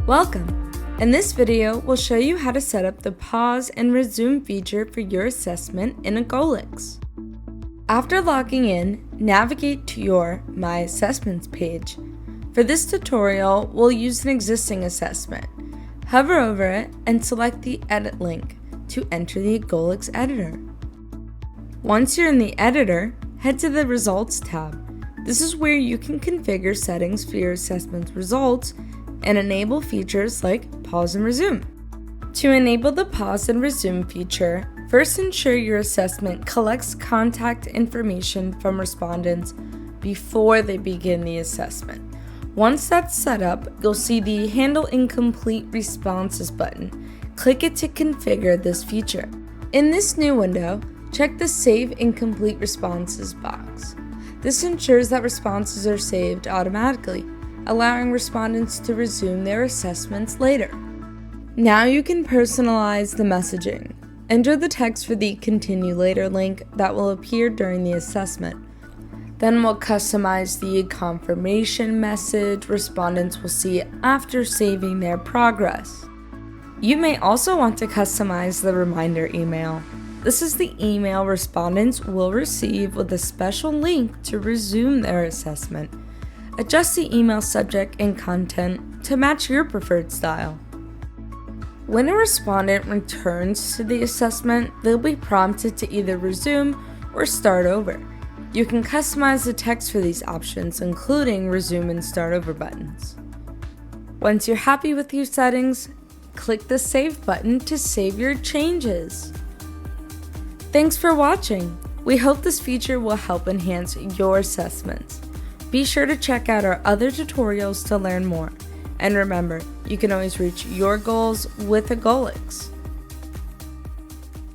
Welcome! In this video, we'll show you how to set up the pause and resume feature for your assessment in Agolix. After logging in, navigate to your My Assessments page. For this tutorial, we'll use an existing assessment. Hover over it and select the Edit link to enter the Agolix editor. Once you're in the editor, head to the Results tab. This is where you can configure settings for your assessment's results and enable features like pause and resume. To enable the pause and resume feature, first ensure your assessment collects contact information from respondents before they begin the assessment. Once that's set up, you'll see the Handle Incomplete Responses button. Click it to configure this feature. In this new window, check the Save Incomplete Responses box. This ensures that responses are saved automatically, allowing respondents to resume their assessments later. Now you can personalize the messaging. Enter the text for the Continue Later link that will appear during the assessment. Then we'll customize the confirmation message respondents will see after saving their progress. You may also want to customize the reminder email. This is the email respondents will receive with a special link to resume their assessment. Adjust the email subject and content to match your preferred style. When a respondent returns to the assessment, they'll be prompted to either resume or start over. You can customize the text for these options, including resume and start over buttons. Once you're happy with your settings, click the Save button to save your changes. Thanks for watching. We hope this feature will help enhance your assessments. Be sure to check out our other tutorials to learn more. And remember, you can always reach your goals with Agolix.